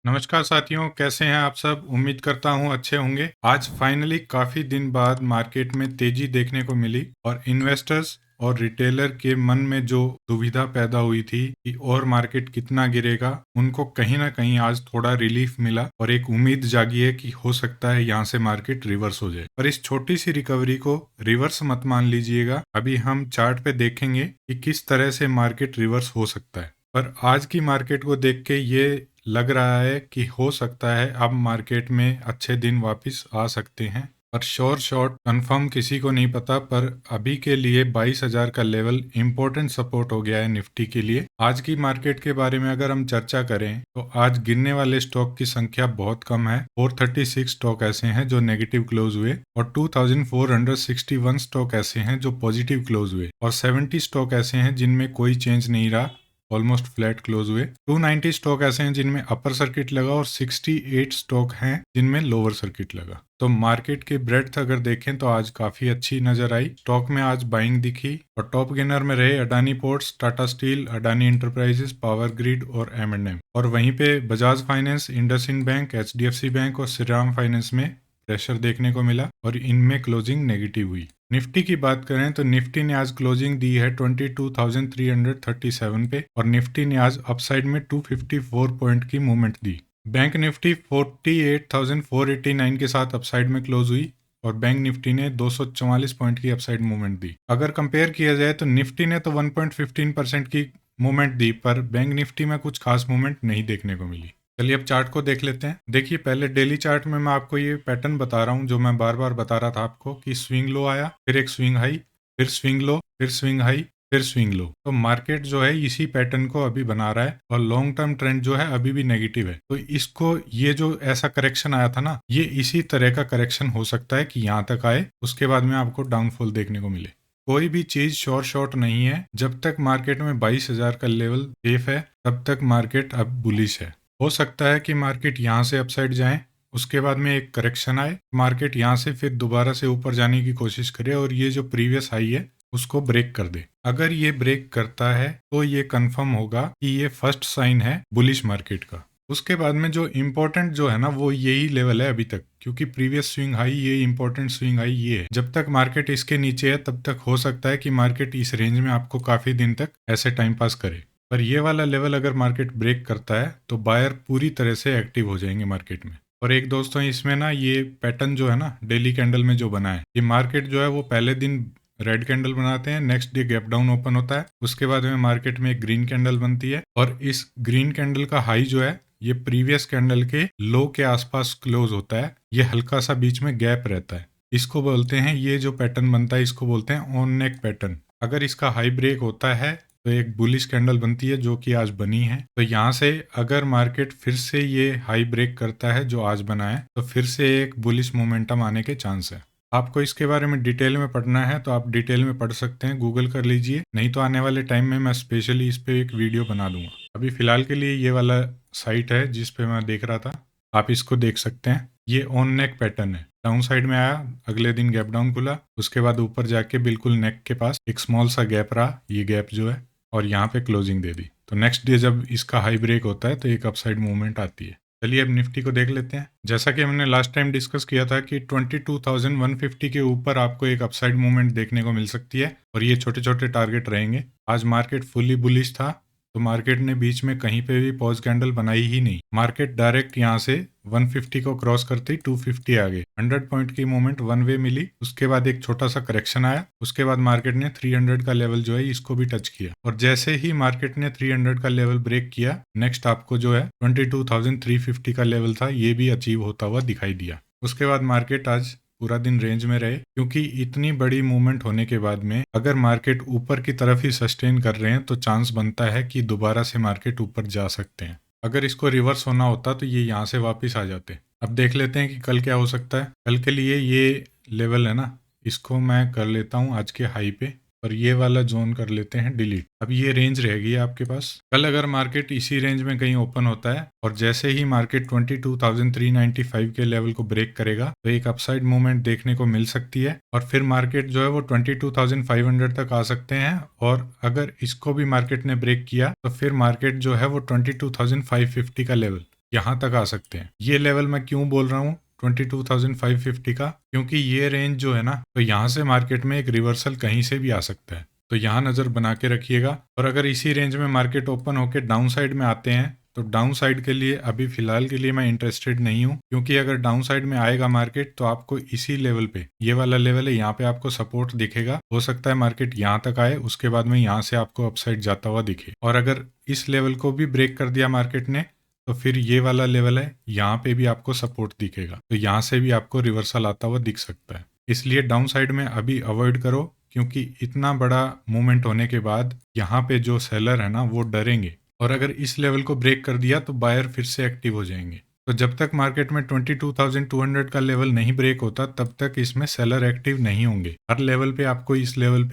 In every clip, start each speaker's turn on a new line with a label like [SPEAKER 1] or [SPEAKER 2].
[SPEAKER 1] नमस्कार साथियों, कैसे हैं आप सब। उम्मीद करता हूं अच्छे होंगे। आज फाइनली काफी दिन बाद मार्केट में तेजी देखने को मिली और इन्वेस्टर्स और रिटेलर के मन में जो दुविधा पैदा हुई थी कि और मार्केट कितना गिरेगा, उनको कहीं ना कहीं आज थोड़ा रिलीफ मिला और एक उम्मीद जागी है कि हो सकता है यहाँ से मार्केट रिवर्स हो जाए। पर इस छोटी सी रिकवरी को रिवर्स मत मान लीजिएगा। अभी हम चार्ट पे देखेंगे कि किस तरह से मार्केट रिवर्स हो सकता है। पर आज की मार्केट को देख के ये लग रहा है कि हो सकता है अब मार्केट में अच्छे दिन वापस आ सकते हैं। पर श्योर शॉट कंफर्म किसी को नहीं पता। पर अभी के लिए 22,000 का लेवल इंपॉर्टेंट सपोर्ट हो गया है निफ्टी के लिए। आज की मार्केट के बारे में अगर हम चर्चा करें तो आज गिरने वाले स्टॉक की संख्या बहुत कम है। 436 स्टॉक ऐसे हैं जो नेगेटिव क्लोज हुए और 2461 स्टॉक ऐसे हैं जो पॉजिटिव क्लोज हुए और 70 स्टॉक ऐसे हैं जिनमें कोई चेंज नहीं रहा, ऑलमोस्ट फ्लैट क्लोज हुए। 290 स्टॉक ऐसे हैं जिनमें अपर सर्किट लगा और 68 स्टॉक हैं जिनमें लोअर सर्किट लगा। तो मार्केट की ब्रेड्थ अगर देखें तो आज काफी अच्छी नजर आई। स्टॉक में आज बाइंग दिखी और टॉप गेनर में रहे Adani ports, Tata steel, Adani enterprises, power grid और M&M। और वहीं पे Bajaj finance, IndusInd bank, HDFC bank और श्रीराम फाइनेंस में प्रेशर देखने को मिला और इनमें क्लोजिंग नेगेटिव हुई। निफ्टी की बात करें तो निफ्टी ने आज क्लोजिंग दी है 22,337 पे और निफ्टी ने आज अपसाइड में 254 पॉइंट की मूवमेंट दी। बैंक निफ्टी 48,489 के साथ अपसाइड में क्लोज हुई और बैंक निफ्टी ने 244 पॉइंट की अपसाइड मूवमेंट दी। अगर कंपेयर किया जाए तो निफ्टी ने तो 1.15% की मूवमेंट दी पर बैंक निफ्टी में कुछ खास मूवमेंट नहीं देखने को मिली। चलिए अब चार्ट को देख लेते हैं। देखिए पहले डेली चार्ट में मैं आपको ये पैटर्न बता रहा हूँ जो मैं बार बार बता रहा था आपको कि स्विंग लो आया, फिर एक स्विंग हाई, फिर स्विंग लो, फिर स्विंग हाई, फिर स्विंग लो। तो मार्केट जो है इसी पैटर्न को अभी बना रहा है और लॉन्ग टर्म ट्रेंड जो है अभी भी नेगेटिव है। तो इसको ये जो ऐसा करेक्शन आया था ना, ये इसी तरह का करेक्शन हो सकता है कि यहाँ तक आए, उसके बाद में आपको डाउनफॉल देखने को मिले। कोई भी चीज श्योर शॉट नहीं है। जब तक मार्केट में 22,000 का लेवल सेफ है तब तक मार्केट अब बुलिश है। हो सकता है कि मार्केट यहाँ से अपसाइड जाए, उसके बाद में एक करेक्शन आए, मार्केट यहाँ से फिर दोबारा से ऊपर जाने की कोशिश करे और ये जो प्रीवियस हाई है उसको ब्रेक कर दे। अगर ये ब्रेक करता है तो ये कंफर्म होगा कि ये फर्स्ट साइन है बुलिश मार्केट का। उसके बाद में जो इम्पोर्टेंट जो है ना वो यही लेवल है अभी तक, क्योंकि प्रीवियस स्विंग हाई, ये इम्पोर्टेंट स्विंग हाई ये है। जब तक मार्केट इसके नीचे है तब तक हो सकता है कि मार्केट इस रेंज में आपको काफी दिन तक ऐसे टाइम पास करे। पर ये वाला लेवल अगर मार्केट ब्रेक करता है तो बायर पूरी तरह से एक्टिव हो जाएंगे मार्केट में। और एक दोस्तों इसमें ना ये पैटर्न जो है ना डेली कैंडल में जो बना है, ये मार्केट जो है वो पहले दिन रेड कैंडल बनाते हैं, next day gap down open होता है, उसके बाद में मार्केट में एक ग्रीन कैंडल बनती है और इस ग्रीन कैंडल का हाई जो है ये प्रीवियस कैंडल के लो के आसपास क्लोज होता है। ये हल्का सा बीच में गैप रहता है, इसको बोलते हैं, ये जो पैटर्न बनता है इसको बोलते हैं ऑन नेक पैटर्न। अगर इसका हाई ब्रेक होता है तो एक बुलिश कैंडल बनती है जो कि आज बनी है। तो यहाँ से अगर मार्केट फिर से ये हाई ब्रेक करता है जो आज बना है तो फिर से एक बुलिश मोमेंटम आने के चांस है। आपको इसके बारे में डिटेल में पढ़ना है तो आप डिटेल में पढ़ सकते हैं, गूगल कर लीजिए, नहीं तो आने वाले टाइम में मैं स्पेशली इस पे एक वीडियो बना दूंगा। अभी फिलहाल के लिए ये वाला साइट है जिस पे मैं देख रहा था, आप इसको देख सकते हैं। ये ऑन नेक पैटर्न है, डाउन साइड में आया, अगले दिन गैप डाउन खुला, उसके बाद ऊपर जाके बिल्कुल नेक के पास एक स्मॉल सा गैप रहा, ये गैप जो है, और यहाँ पे क्लोजिंग दे दी। तो नेक्स्ट डे जब इसका हाई ब्रेक होता है तो एक अपसाइड मूवमेंट आती है। चलिए अब निफ्टी को देख लेते हैं। जैसा कि हमने लास्ट टाइम डिस्कस किया था कि 22,150 के ऊपर आपको एक अपसाइड मूवमेंट देखने को मिल सकती है और ये छोटे छोटे टारगेट रहेंगे। आज मार्केट फुली बुलिश था तो मार्केट ने बीच में कहीं पे भी पॉज कैंडल बनाई ही नहीं। मार्केट डायरेक्ट यहाँ से 150 को क्रॉस करते ही 250 आ गए, 100 पॉइंट की मूवमेंट वन वे मिली। उसके बाद एक छोटा सा करेक्शन आया, उसके बाद मार्केट ने 300 का लेवल जो है इसको भी टच किया और जैसे ही मार्केट ने 300 का लेवल ब्रेक किया, नेक्स्ट आपको जो है 22,350 का लेवल था ये भी अचीव होता हुआ दिखाई दिया। उसके बाद मार्केट आज पूरा दिन रेंज में रहे, क्योंकि इतनी बड़ी मूवमेंट होने के बाद में अगर मार्केट ऊपर की तरफ ही सस्टेन कर रहे हैं तो चांस बनता है कि दोबारा से मार्केट ऊपर जा सकते हैं। अगर इसको रिवर्स होना होता तो ये यहाँ से वापस आ जाते। अब देख लेते हैं कि कल क्या हो सकता है। कल के लिए ये लेवल है ना, इसको मैं कर लेता हूँ आज के हाई पे और ये वाला जोन कर लेते हैं डिलीट। अब ये रेंज रहेगी आपके पास। कल अगर मार्केट इसी रेंज में कहीं ओपन होता है और जैसे ही मार्केट 22,395 के लेवल को ब्रेक करेगा तो एक अपसाइड मूवमेंट देखने को मिल सकती है और फिर मार्केट जो है वो 22,500 तक आ सकते हैं और अगर इसको भी मार्केट ने ब्रेक किया तो फिर मार्केट जो है वो 22,550 का लेवल यहाँ तक आ सकते हैं। ये लेवल मैं क्यों बोल रहा हूँ 22,550 का, क्योंकि ये रेंज जो है ना, तो यहाँ से मार्केट में एक रिवर्सल कहीं से भी आ सकता है, तो यहाँ नज़र बना के रखिएगा। और अगर इसी रेंज में मार्केट ओपन होकर डाउन साइड में आते हैं तो डाउन साइड के लिए अभी फिलहाल के लिए मैं इंटरेस्टेड नहीं हूँ, क्योंकि अगर डाउन साइड में आएगा मार्केट तो आपको इसी लेवल पे, ये वाला लेवल है, यहाँ पे आपको सपोर्ट दिखेगा। हो सकता है मार्केट यहाँ तक आए, उसके बाद में यहाँ से आपको अपसाइड जाता हुआ दिखे। और अगर इस लेवल को भी ब्रेक कर दिया मार्केट ने तो फिर ये वाला लेवल है, यहाँ पे भी आपको सपोर्ट दिखेगा, तो यहाँ से भी आपको रिवर्सल आता हुआ दिख सकता है। इसलिए डाउन साइड में अभी अवॉइड करो, क्योंकि इतना बड़ा मूवमेंट होने के बाद यहाँ पे जो सेलर है ना वो डरेंगे, और अगर इस लेवल को ब्रेक कर दिया तो बायर फिर से एक्टिव हो जाएंगे। तो जब तक मार्केट में 22,200 का लेवल नहीं ब्रेक होता तब तक इसमें सेलर एक्टिव नहीं होंगे। हर लेवल पे आपको इस लेवल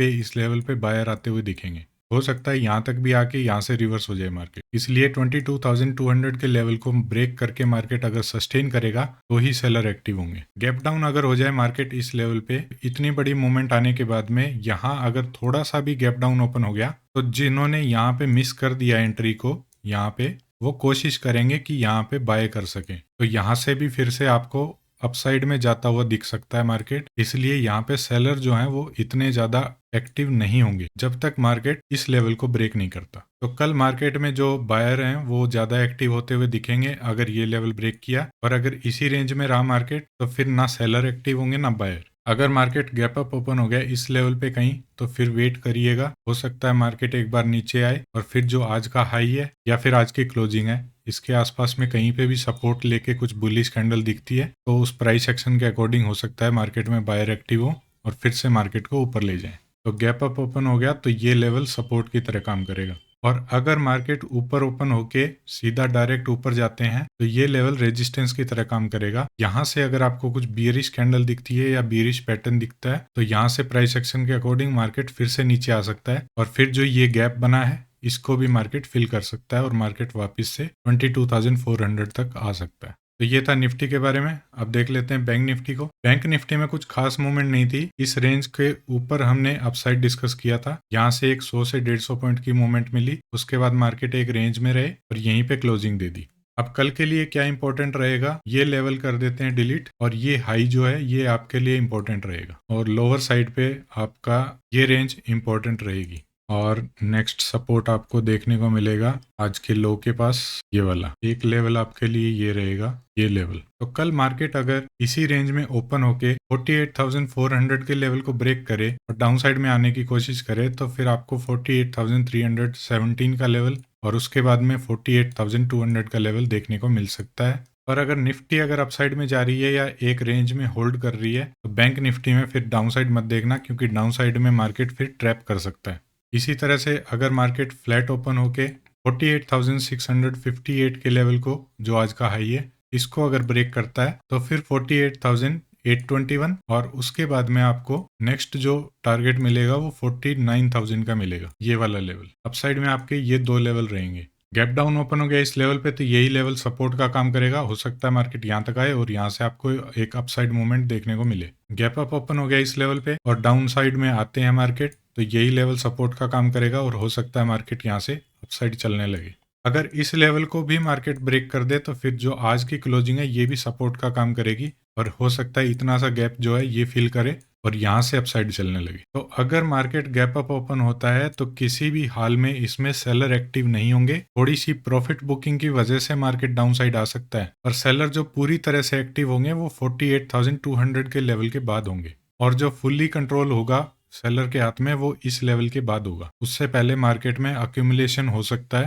[SPEAKER 1] पे बायर आते हुए दिखेंगे। हो सकता है यहाँ तक भी आके यहाँ से रिवर्स हो जाए मार्केट, इसलिए 22,200 के लेवल को ब्रेक करके मार्केट अगर सस्टेन करेगा तो ही सेलर एक्टिव होंगे। गैप डाउन अगर हो जाए मार्केट इस लेवल पे, इतनी बड़ी मूवमेंट आने के बाद में यहाँ अगर थोड़ा सा भी गैप डाउन ओपन हो गया तो जिन्होंने यहाँ पे मिस कर दिया एंट्री को, यहाँ पे वो कोशिश करेंगे कि यहाँ पे बाय कर सकें, तो यहाँ से भी फिर से आपको अपसाइड में जाता हुआ दिख सकता है मार्केट। इसलिए यहाँ पे सेलर जो हैं वो इतने ज्यादा एक्टिव नहीं होंगे जब तक मार्केट इस लेवल को ब्रेक नहीं करता। तो कल मार्केट में जो बायर हैं वो ज्यादा एक्टिव होते हुए दिखेंगे अगर ये लेवल ब्रेक किया, और अगर इसी रेंज में रहा मार्केट तो फिर ना सेलर एक्टिव होंगे ना बायर। अगर मार्केट गैप अप ओपन हो गया इस लेवल पे कहीं तो फिर वेट करिएगा, हो सकता है मार्केट एक बार नीचे आए और फिर जो आज का हाई है या फिर आज की क्लोजिंग है इसके आसपास में कहीं पे भी सपोर्ट लेके कुछ बुलिश कैंडल दिखती है तो उस प्राइस एक्शन के अकॉर्डिंग हो सकता है मार्केट में बायर एक्टिव हो और फिर से मार्केट को ऊपर ले जाए। तो गैप अप ओपन हो गया तो ये लेवल सपोर्ट की तरह काम करेगा, और अगर मार्केट ऊपर ओपन होके सीधा डायरेक्ट ऊपर जाते हैं तो ये लेवल रेजिस्टेंस की तरह काम करेगा। यहाँ से अगर आपको कुछ बियरिश कैंडल दिखती है या बियरिश पैटर्न दिखता है तो यहाँ से प्राइस एक्शन के अकॉर्डिंग मार्केट फिर से नीचे आ सकता है, और फिर जो ये गैप बना है इसको भी मार्केट फिल कर सकता है और मार्केट वापस से 22,400 तक आ सकता है। तो ये था निफ्टी के बारे में। अब देख लेते हैं बैंक निफ्टी को। बैंक निफ्टी में कुछ खास मूवमेंट नहीं थी। इस रेंज के ऊपर हमने अपसाइड डिस्कस किया था, यहाँ से एक 100 से 150 पॉइंट की मूवमेंट मिली, उसके बाद मार्केट एक रेंज में रहे और यहीं पे क्लोजिंग दे दी। अब कल के लिए क्या इंपॉर्टेंट रहेगा, ये लेवल कर देते हैं डिलीट, और ये हाई जो है ये आपके लिए इंपॉर्टेंट रहेगा, और लोअर साइड पे आपका ये रेंज इंपॉर्टेंट रहेगी। और नेक्स्ट सपोर्ट आपको देखने को मिलेगा आज के लो के पास, ये वाला एक लेवल आपके लिए ये रहेगा, ये लेवल। तो कल मार्केट अगर इसी रेंज में ओपन होके 48,400 के लेवल को ब्रेक करे और डाउन साइड में आने की कोशिश करे तो फिर आपको 48,317 का लेवल और उसके बाद में 48,200 का लेवल देखने को मिल सकता है। और अगर निफ्टी अगर अपसाइड में जा रही है या एक रेंज में होल्ड कर रही है तो बैंक निफ्टी में फिर डाउन साइड मत देखना, क्योंकि डाउन साइड में मार्केट फिर ट्रैप कर सकता है। इसी तरह से अगर मार्केट फ्लैट ओपन होके 48,658 के लेवल को, जो आज का हाई है, इसको अगर ब्रेक करता है तो फिर 48,821, और उसके बाद में आपको नेक्स्ट जो टारगेट मिलेगा वो 49,000 का मिलेगा, ये वाला लेवल। अपसाइड में आपके ये दो लेवल रहेंगे। गैप डाउन ओपन हो गया इस लेवल पे तो यही लेवल सपोर्ट का काम करेगा, हो सकता है मार्केट यहाँ तक आए और यहाँ से आपको एक अपसाइड मूवमेंट देखने को मिले। गैप अप ओपन हो गया इस लेवल पे और डाउन साइड में आते हैं मार्केट तो यही लेवल सपोर्ट का काम करेगा और हो सकता है मार्केट यहाँ से अपसाइड चलने लगे। अगर इस लेवल को भी मार्केट ब्रेक कर दे तो फिर जो आज की क्लोजिंग है ये भी सपोर्ट का काम करेगी, और हो सकता है इतना सा गैप जो है ये फिल करे और यहाँ से अपसाइड चलने लगे। तो अगर मार्केट गैप अप ओपन होता है तो किसी भी हाल में इसमें सेलर एक्टिव नहीं होंगे। थोड़ी सी प्रॉफिट बुकिंग की वजह से मार्केट डाउन साइड आ सकता है, और सेलर जो पूरी तरह से एक्टिव होंगे वो 48,200 के लेवल के बाद होंगे, और जो फुल्ली कंट्रोल होगा सेलर के हाथ में वो इस लेवल के बाद होगा। उससे पहले मार्केट में अक्यूमुलेशन हो सकता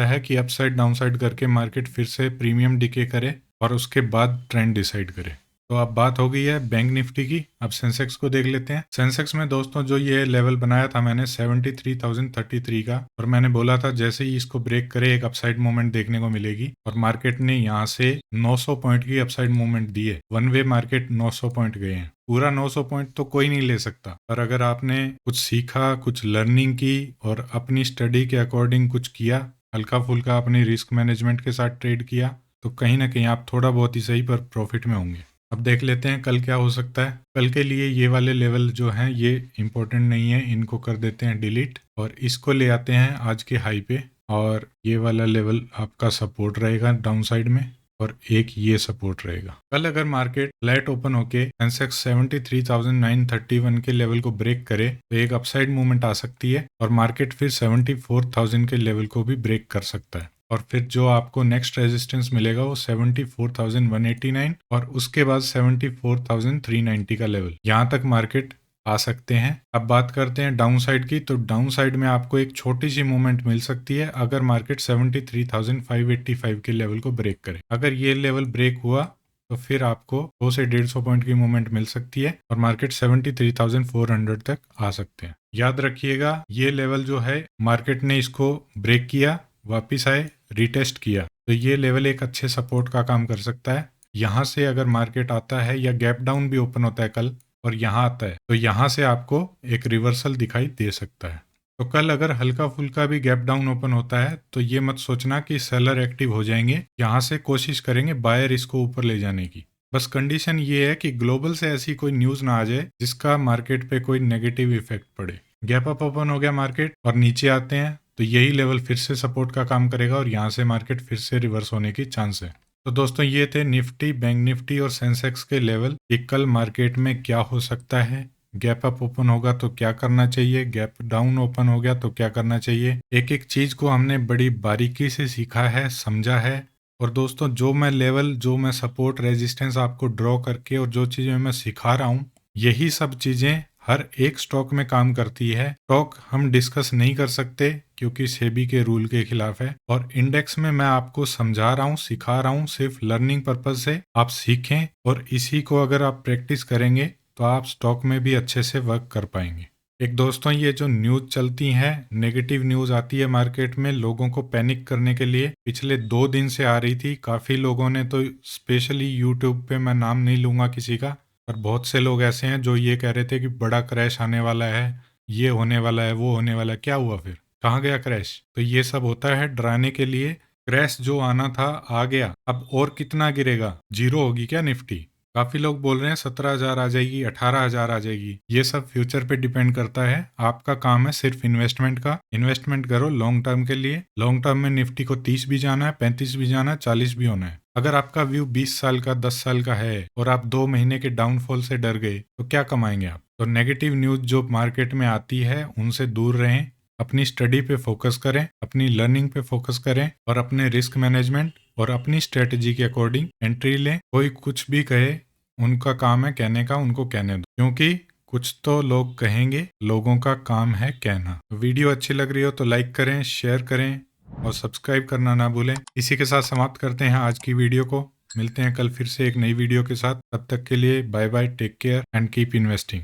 [SPEAKER 1] है कि अपसाइड डाउनसाइड करके मार्केट फिर से प्रीमियम डिके करे और उसके बाद ट्रेंड डिसाइड करे। तो अब बात हो गई है बैंक निफ्टी की। अब सेंसेक्स को देख लेते हैं। सेंसेक्स में दोस्तों जो ये लेवल बनाया था मैंने 73,033 का, और मैंने बोला था जैसे ही इसको ब्रेक करे एक अपसाइड मूवमेंट देखने को मिलेगी, और मार्केट ने यहाँ से 900 पॉइंट की अपसाइड मूवमेंट दी है। वन वे मार्केट 900 पॉइंट गए हैं। पूरा 900 पॉइंट तो कोई नहीं ले सकता, पर अगर आपने कुछ सीखा, कुछ लर्निंग की और अपनी स्टडी के अकॉर्डिंग कुछ किया, हल्का फुल्का अपनी रिस्क मैनेजमेंट के साथ ट्रेड किया, तो कहीं ना कहीं आप थोड़ा बहुत ही सही पर प्रॉफिट में होंगे। अब देख लेते हैं कल क्या हो सकता है। कल के लिए ये वाले लेवल जो हैं ये इंपॉर्टेंट नहीं है, इनको कर देते हैं डिलीट और इसको ले आते हैं आज के हाई पे। और ये वाला लेवल आपका सपोर्ट रहेगा डाउन साइड में, और एक ये सपोर्ट रहेगा। कल अगर मार्केट फ्लैट ओपन होके सेंसेक्स 73,931 के लेवल को ब्रेक करे तो एक अपसाइड मूवमेंट आ सकती है और मार्केट फिर 74,000 के लेवल को भी ब्रेक कर सकता है। और फिर जो आपको नेक्स्ट रेजिस्टेंस मिलेगा वो 74,189 और उसके बाद 74,390 का लेवल, यहाँ तक मार्केट आ सकते हैं। अब बात करते हैं डाउन साइड की, तो डाउन साइड में आपको एक छोटी सी मूवमेंट मिल सकती है अगर मार्केट 73,585 के लेवल को ब्रेक करे। अगर ये लेवल ब्रेक हुआ तो फिर आपको 2 से 150 पॉइंट की मूवमेंट मिल सकती है और मार्केट 73,400 तक आ सकते हैं। याद रखिएगा ये लेवल जो है मार्केट ने इसको ब्रेक किया, वापिस आए, रिटेस्ट किया, तो ये लेवल एक अच्छे सपोर्ट का काम कर सकता है। यहाँ से अगर मार्केट आता है या गैप डाउन भी ओपन होता है कल और यहाँ आता है तो यहाँ से आपको एक रिवर्सल दिखाई दे सकता है। तो कल अगर हल्का फुल्का भी गैप डाउन ओपन होता है तो ये मत सोचना कि सेलर एक्टिव हो जाएंगे, यहाँ से कोशिश करेंगे बायर इसको ऊपर ले जाने की। बस कंडीशन ये है कि ग्लोबल से ऐसी कोई न्यूज़ ना आ जाए जिसका मार्केट पे कोई नेगेटिव इफेक्ट पड़े। गैप अप ओपन हो गया मार्केट और नीचे आते हैं तो यही लेवल फिर से सपोर्ट का काम करेगा और यहाँ से मार्केट फिर से रिवर्स होने की चांस है। तो दोस्तों ये थे निफ्टी, बैंक निफ्टी और सेंसेक्स के लेवल कि कल मार्केट में क्या हो सकता है। गैप अप ओपन होगा तो क्या करना चाहिए, गैप डाउन ओपन हो गया तो क्या करना चाहिए। एक एक चीज को हमने बड़ी बारीकी से सीखा है, समझा है। और दोस्तों जो मैं लेवल, जो मैं सपोर्ट रेजिस्टेंस आपको ड्रॉ करके और जो चीजें मैं सिखा रहा हूँ, यही सब चीजें हर एक स्टॉक में काम करती है। स्टॉक हम डिस्कस नहीं कर सकते क्योंकि सेबी के रूल के खिलाफ है, और इंडेक्स में मैं आपको समझा रहा हूँ, सिखा रहा हूँ सिर्फ लर्निंग पर्पज से। आप सीखें और इसी को अगर आप प्रैक्टिस करेंगे तो आप स्टॉक में भी अच्छे से वर्क कर पाएंगे। एक दोस्तों ये जो न्यूज चलती है, नेगेटिव न्यूज आती है मार्केट में लोगों को पैनिक करने के लिए, पिछले 2 दिन से आ रही थी। काफी लोगों ने तो स्पेशली यूट्यूब पे, मैं नाम नहीं लूंगा किसी का, पर बहुत से लोग ऐसे हैं जो ये कह रहे थे कि बड़ा क्रैश आने वाला है, ये होने वाला है, वो होने वाला है। क्या हुआ फिर, कहाँ गया क्रैश? तो ये सब होता है डराने के लिए। क्रैश जो आना था आ गया, अब और कितना गिरेगा? 0 होगी क्या निफ्टी? काफी लोग बोल रहे हैं 17,000 आ जाएगी, 18,000 आ जाएगी। ये सब फ्यूचर पे डिपेंड करता है। आपका काम है सिर्फ इन्वेस्टमेंट का। इन्वेस्टमेंट करो लॉन्ग टर्म के लिए। लॉन्ग टर्म में निफ्टी को 30 भी जाना है, 35 भी जाना है, 40 भी होना है। अगर आपका व्यू 20 साल का, 10 साल का है और आप 2 महीने के डाउनफॉल से डर गए तो क्या कमाएंगे आप? तो नेगेटिव न्यूज जो मार्केट में आती है उनसे दूर रहें, अपनी स्टडी पे फोकस करें, अपनी लर्निंग पे फोकस करें और अपने रिस्क मैनेजमेंट और अपनी स्ट्रेटजी के अकॉर्डिंग एंट्री लें। कोई कुछ भी कहे, उनका काम है कहने का, उनको कहने दो, क्योंकि कुछ तो लोग कहेंगे, लोगों का काम है कहना। वीडियो अच्छी लग रही हो तो लाइक करें, शेयर करें और सब्सक्राइब करना ना भूलें। इसी के साथ समाप्त करते हैं आज की वीडियो को। मिलते हैं कल फिर से एक नई वीडियो के साथ। तब तक के लिए bye bye, take care and keep investing.